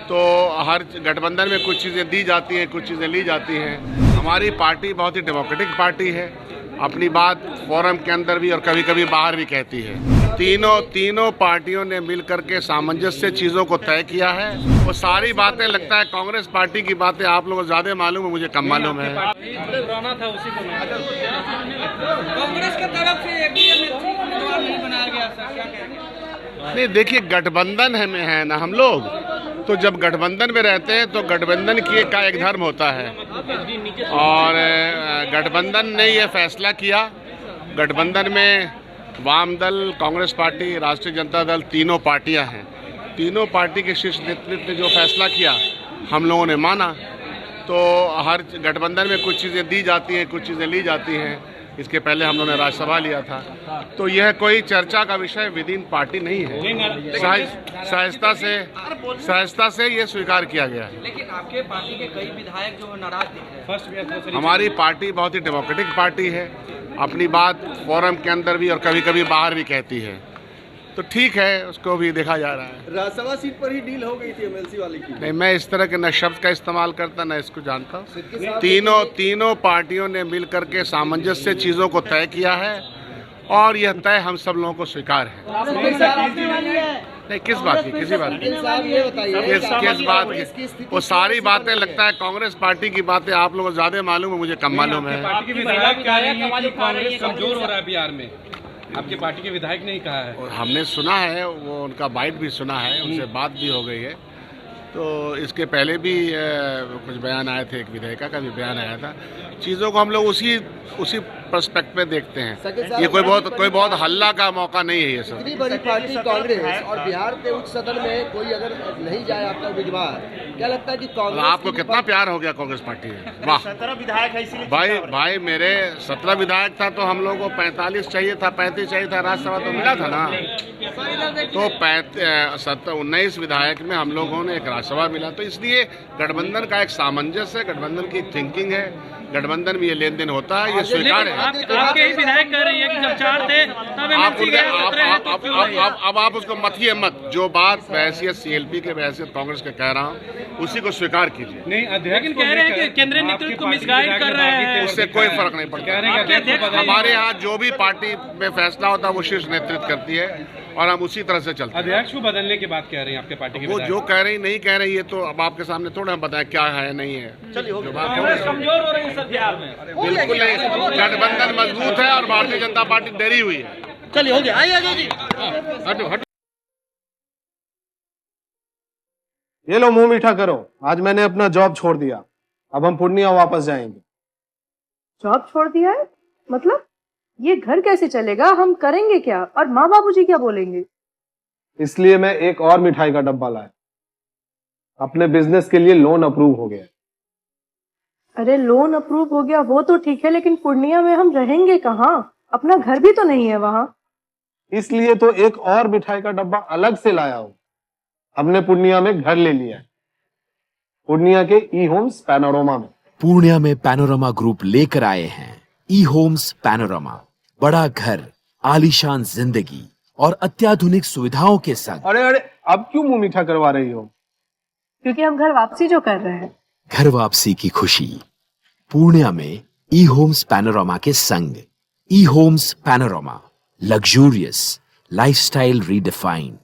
तो हर गठबंधन में कुछ चीज़ें दी जाती हैं, कुछ चीज़ें ली जाती हैं। हमारी पार्टी बहुत ही डेमोक्रेटिक पार्टी है, अपनी बात फोरम के अंदर भी और कभी कभी बाहर भी कहती है। तीनों पार्टियों ने मिलकर के सामंजस्य चीज़ों को तय किया है। वो सारी बातें लगता है कांग्रेस पार्टी की बातें आप लोगों को ज़्यादा मालूम है, मुझे कम मालूम है। कांग्रेस की तरफ से एक भी उम्मीदवार नहीं बनाया गया सर, क्या कहेंगे? नहीं, देखिए गठबंधन में है ना हम लोग, तो जब गठबंधन में रहते हैं तो गठबंधन का एक धर्म होता है और गठबंधन ने ये फैसला किया। गठबंधन में वाम दल, कांग्रेस पार्टी, राष्ट्रीय जनता दल, तीनों पार्टियां हैं। तीनों पार्टी के शीर्ष नेतृत्व ने जो फैसला किया हम लोगों ने माना। तो हर गठबंधन में कुछ चीज़ें दी जाती हैं, कुछ चीज़ें ली जाती हैं। इसके पहले हम लोगों ने राज्यसभा लिया था, तो यह कोई चर्चा का विषय विद इन पार्टी नहीं है। सहजता से ये स्वीकार किया गया है। लेकिन आपके पार्टी के कई विधायक जो नाराज दिख रहे हैं। हमारी पार्टी बहुत ही डेमोक्रेटिक पार्टी है, अपनी बात फोरम के अंदर भी और कभी कभी बाहर भी कहती है, तो ठीक है, उसको भी देखा जा रहा है। राज्यसभा सीट पर ही डील हो गई थी एमएलसी वाली की। नहीं, मैं इस तरह के न शब्द का इस्तेमाल करता न इसको जानता हूँ। तीनों पार्टियों ने मिल करके सामंजस्य चीज़ों को तय किया है और यह तय हम सब लोगों को स्वीकार है। नहीं, किस बात की, किसी बात की, किस बात की? वो सारी बातें लगता है कांग्रेस पार्टी की बातें आप लोगों को ज्यादा मालूम है, मुझे कम मालूम है। पार्टी के विधायक कह रहे हैं कि कांग्रेस कमजोर हो रहा है बिहार में, आपकी पार्टी के विधायक ने कहा है। और हमने सुना है, वो उनका बाइट भी सुना है, उनसे बात भी हो गई है। तो इसके पहले भी कुछ बयान आए थे, एक विधायिका का भी बयान आया था। चीज़ों को हम लोग उसी पर्सपेक्ट में देखते हैं। ये कोई बहुत हल्ला का मौका नहीं है ये सब। इतनी बड़ी पार्टी कांग्रेस और बिहार के उच्च सदन में कोई अगर नहीं जाए आपका उम्मीदवार, क्या लगता है कि कांग्रेस आपको कितना प्यार हो गया कांग्रेस पार्टी में? वाह, 17 विधायक है इसीलिए। भाई मेरे 17 विधायक था, तो हम लोगों को 45 चाहिए था, 35 चाहिए था, राज्यसभा तो मिला था ना। तो 19 विधायक में हम लोगों ने एक राज्यसभा मिला। तो इसलिए गठबंधन का एक सामंजस्य है, गठबंधन की थिंकिंग है, गठबंधन में ये लेन देन होता है, ये स्वीकार है। आपके ही विधायक कह रही है कि जब 4 थे तब एमएलसी गए। अब आप उसको मथिए मत। जो बात बहसियत सीएलपी के, बहसियत कांग्रेस के कह रहा हूँ, उसी को स्वीकार कीजिए। नहीं, अध्यक्ष कह रहे हैं कि केंद्रीय नेतृत्व को मिसगाइड कर रहे हैं। उससे कोई फर्क नहीं पड़ता। हमारे यहाँ जो भी पार्टी में फैसला होता है वो शीर्ष नेतृत्व करती है और हम उसी तरह से चलते हैं। अध्यक्ष को बदलने की बात कह रहे हैं आपके पार्टी के वो जो कह रही नहीं कह रही, ये तो अब आपके सामने थोड़ा हम बताएं क्या है नहीं है। जो बात कमजोर हो रही है सर बिहार में। बिल्कुल नहीं, गठबंधन मजबूत है और भारतीय जनता पार्टी डरी हुई है। चलिए हो गया, आइए जी। हटो। ये लो, मुंह मीठा करो। आज मैंने अपना जॉब छोड़ दिया, अब हम पूर्णिया वापस जाएंगे। जॉब छोड़ दिया है? मतलब ये घर कैसे चलेगा? हम करेंगे क्या? और माँ बाबूजी क्या बोलेंगे? इसलिए मैं एक और मिठाई का डब्बा लाया। अपने बिजनेस के लिए लोन अप्रूव हो गया। अरे लोन अप्रूव हो गया वो तो ठीक है, लेकिन पूर्णिया में हम रहेंगे कहाँ? अपना घर भी तो नहीं है वहाँ। इसलिए तो एक और मिठाई का डब्बा अलग से लाया हूँ। हमने पूर्णिया में घर ले लिया है, पूर्णिया के ई होम्स पैनोरमा में। पूर्णिया में पैनोरमा ग्रुप लेकर आए हैं ई होम्स पैनोरमा। बड़ा घर, आलीशान जिंदगी और अत्याधुनिक सुविधाओं के संग। अरे अब क्यों मुंह मीठा करवा रही हो? क्योंकि हम घर वापसी जो कर रहे हैं। घर वापसी की खुशी पूर्णिया में ई होम्स पैनोरमा के संग। E homes panorama, luxurious lifestyle redefined.